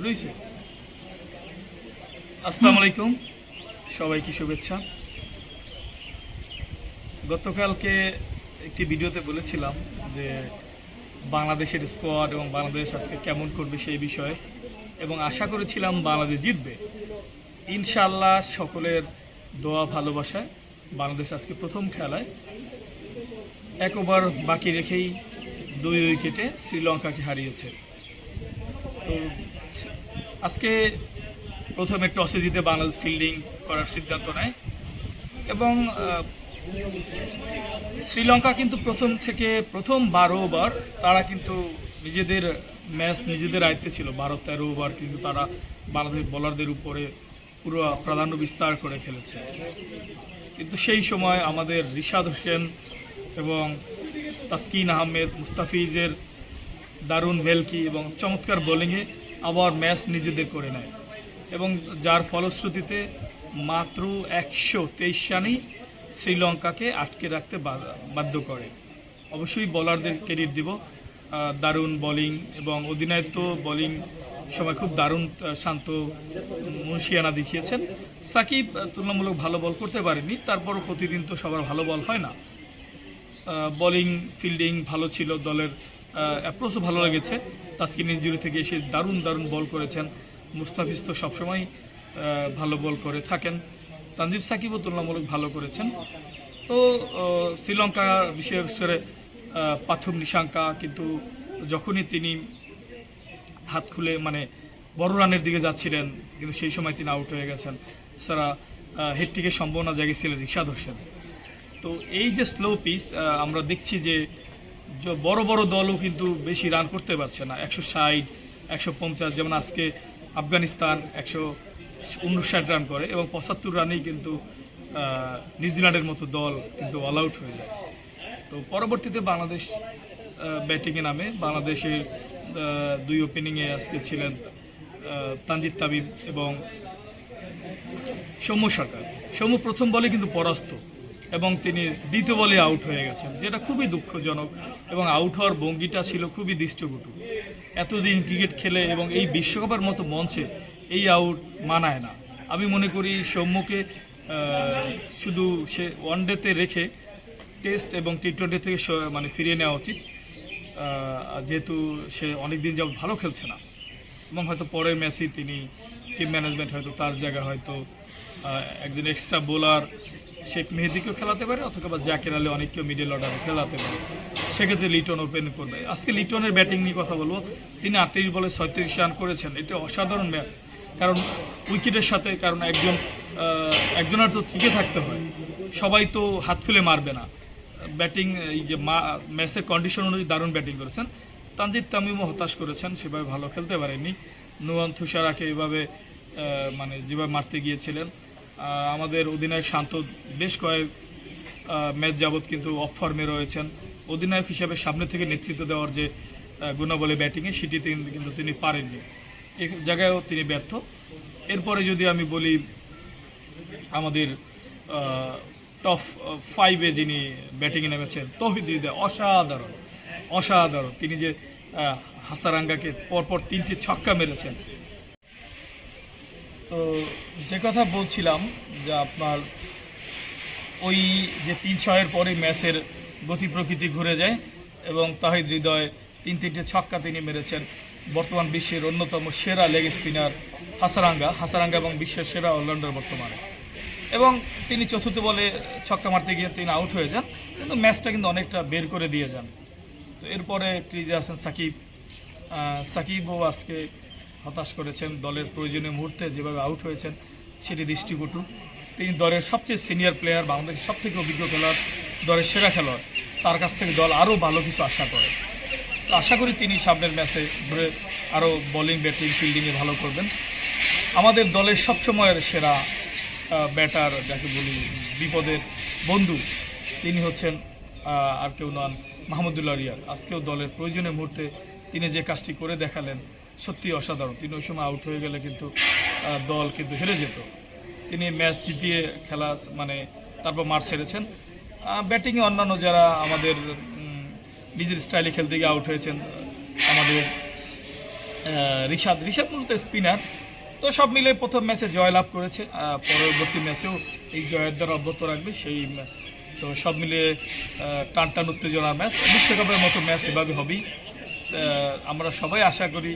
রয়েছে। আসসালামু আলাইকুম, সবাইকে শুভেচ্ছা। গতকালকে একটি ভিডিওতে বলেছিলাম যে বাংলাদেশের স্কোয়াড এবং বাংলাদেশ আজকে কেমন করবে সেই বিষয়ে, এবং আশা করেছিলাম বাংলাদেশ জিতবে। ইনশাআল্লাহ সকলের দোয়া ভালোবাসায় বাংলাদেশ আজকে প্রথম খেলায় 1 ওভার বাকি রেখেই 2 উইকেটে শ্রীলঙ্কাকে হারিয়েছে। তো আজকে প্রথমে টসে জিতে বাংলাদেশ ফিল্ডিং করার সিদ্ধান্ত নেয় এবং শ্রীলঙ্কা কিন্তু প্রথম 12 ওভার তারা কিন্তু নিজেদের ম্যাচ নিজেদের আয়ত্তে ছিল। 12-13 ওভার কিন্তু তারা বাংলাদেশ বোলারদের উপরে পুরো প্রাধান্য বিস্তার করে খেলেছে। কিন্তু সেই সময় আমাদের রিশাদ হোসেন এবং তাসকিন আহমেদ, মুস্তাফিজের দারুণ ভেলকি এবং চমৎকার বোলিংয়ে আবার ম্যাচ নিজেদের করে নেয় এবং যার ফলশ্রুতিতে মাত্র 123 রানই শ্রীলঙ্কাকে আটকে রাখতে বাধ্য করে। অবশ্যই বোলারদের ক্রেডিট দিব, দারুণ বোলিং এবং অধিনায়ত্ব বোলিং সময় খুব দারুণ শান্ত মুন্সিয়ানা দেখিয়েছেন। সাকিব তুলনামূলক ভালো বল করতে পারেনি, তারপরও প্রতিদিন তো সবার ভালো বল হয় না। বোলিং ফিল্ডিং ভালো ছিল, দলের অ্যাপ্রোচও ভালো লেগেছে। তাসকিন ইনজুরি থেকে এসে দারুণ করে করেছেন। মুস্তাফিজ তো সবসময় ভালো বল করে থাকেন। তানজিব সাকিবও তুলনামূলক ভালো করেছেন। তো শ্রীলঙ্কা বিশেষ করে পাথুম নিশাঙ্কা কিন্তু যখনই তিনি হাত খুলে বড় রানের দিকে যাচ্ছিলেন, কিন্তু সেই সময় তিনি আউট হয়ে গেছেন। এছাড়া হেডটিকের সম্ভাবনা জাগিয়েছিলেন রিশাদ হোসেন। তো এই যে স্লো পিচ আমরা দেখছি যে বড় দলও কিন্তু বেশি রান করতে পারছে না। 160, 150, যেমন আজকে আফগানিস্তান 159 রান করে এবং 75 রানেই কিন্তু নিউজিল্যান্ডের মতো দল কিন্তু অল আউট হয়ে যায়। তো পরবর্তীতে বাংলাদেশ ব্যাটিংয়ে নামে। বাংলাদেশে 2 ওপেনিংয়ে আজকে ছিলেন তানজিদ তামিম এবং সৌম্য সরকার। সৌম্য প্রথম বলে কিন্তু পরাস্ত এবং তিনি দ্বিতীয় বলে আউট হয়ে গেছেন, যেটা খুবই দুঃখজনক এবং আউট হওয়ার ভঙ্গিটা ছিল খুবই দৃষ্টকটু। এতদিন ক্রিকেট খেলে এবং এই বিশ্বকাপের মতো মঞ্চে এই আউট মানায় না। আমি মনে করি সৌম্যকে শুধু সে ওয়ানডেতে রেখে টেস্ট এবং টি-20 থেকে ফিরিয়ে নেওয়া উচিত, যেহেতু সে অনেক দিন যাবত ভালো খেলছে না। এবং হয়তো পরের ম্যাচেই তিনি টিম ম্যানেজমেন্ট হয়তো তার জায়গায় হয়তো একজন এক্সট্রা বোলার শেখ মেহেদিকেও খেলাতে পারে, অথবা জাকির আলী অনেককেও মিডল অর্ডারে খেলাতে পারে। সেক্ষেত্রে লিটন ওপেন করবে। আজকে লিটনের ব্যাটিং নিয়ে কথা বলবো। তিনি 38 বলে 36 রান করেছেন। এটা অসাধারণ ব্যাট, কারণ উইকেটের সাথে একজনের তো টিকে থাকতে হয়, সবাই তো হাত খুলে মারবে না। ব্যাটিং এই যে ম্যাচের কন্ডিশন অনুযায়ী দারুণ ব্যাটিং করেছেন। তানজিদ তামিমও হতাশ করেছেন, সেভাবে ভালো খেলতে পারেননি। নুয়ান তুষারাকে এভাবে যেভাবে মারতে গিয়েছিলেন। আমাদের অধিনায়ক শান্ত বেশ কয়েক ম্যাচ যাবৎ কিন্তু অফ ফর্মে রয়েছেন। অধিনায়ক হিসেবে সামনে থেকে নেতৃত্ব দেওয়ার যে গুণাবলী ব্যাটিংয়ে, সেটি কিন্তু তিনি পারেননি। এই জায়গায়ও তিনি ব্যর্থ। এরপরে যদি আমি বলি, আমাদের টপ 5-এ যিনি ব্যাটিংয়ে নেমেছেন তৌহিদ হৃদয়, অসাধারণ। তিনি যে হাসারাঙ্গাকে পরপর 3টি ছক্কা মেরেছেন। তো যে কথা বলছিলাম যে আপনার ওই যে 3-6-এর পরে ম্যাচের গতি প্রকৃতি ঘুরে যায় এবং তৌহিদ হৃদয় 3-3টে ছক্কা তিনি মেরেছেন। বর্তমান বিশ্বের অন্যতম সেরা লেগ স্পিনার হাসারাঙ্গা এবং বিশ্বের সেরা অলরাউন্ডার বর্তমানে। এবং তিনি চতুর্থ বলে ছক্কা মারতে গিয়ে তিনি আউট হয়ে যান, কিন্তু ম্যাচটা কিন্তু অনেকটা বের করে দিয়ে যান। তো এরপরে ক্রিজে আছেন সাকিবও আজকে হতাশ করেছেন। দলের প্রয়োজনীয় মুহূর্তে যেভাবে আউট হয়েছেন সেটি দৃষ্টিকটু। তিনি দলের সবচেয়ে সিনিয়র প্লেয়ার, বাংলাদেশের সবথেকে অভিজ্ঞ খেলোয়াড়, দলের সেরা খেলোয়াড়। তার কাছ থেকে দল আরও ভালো কিছু আশা করে। তো আশা করি তিনি সামনের ম্যাচে ঘুরে আরও বোলিং ব্যাটিং ফিল্ডিংয়ে ভালো করবেন। আমাদের দলের সবসময়ের সেরা ব্যাটার, যাকে বলি বিপদের বন্ধু, তিনি হচ্ছেন আর কেউ নন, মাহমুদুল্লাহ রিয়াদ। আজকেও দলের প্রয়োজনীয় মুহূর্তে তিনি যে কাজটি করে দেখালেন সত্যি অসাধারণ। তিনি ওই সময় আউট হয়ে গেলে কিন্তু দল কিন্তু হেরে যেত। তিনি ম্যাচ জিতিয়ে খেলা তারপর মাঠ ছেড়েছেন। ব্যাটিংয়ে অন্যান্য যারা আমাদের নিজের স্টাইলে খেলতে গিয়ে আউট হয়েছেন, আমাদের রিশাদ রিশাদ মূলত স্পিনার। তো সব মিলে প্রথম ম্যাচে জয়লাভ করেছে, পরবর্তী ম্যাচেও এই জয়ের দ্বারা অব্যাহত রাখবে সেই তো সব মিলে টান টান উত্তেজনার ম্যাচ, বিশ্বকাপের মতো ম্যাচ এভাবে হবেই। আমরা সবাই আশা করি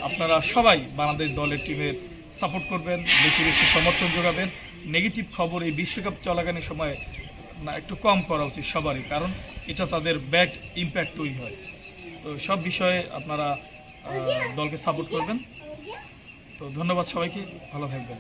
আপনারা সবাই বাংলাদেশ দলের টিমের সাপোর্ট করবেন, বেশি বেশি সমর্থন যোগাবেন। নেগেটিভ খবর এই বিশ্বকাপ চলাকালীন সময়ে না একটু কম করা উচিত সবারই, কারণ এটা তাদের ব্যাড ইম্প্যাক্ট তৈরি হয়। তো সব বিষয়ে আপনারা দলকে সাপোর্ট করবেন। তো ধন্যবাদ সবাইকে, ভালো থাকবেন।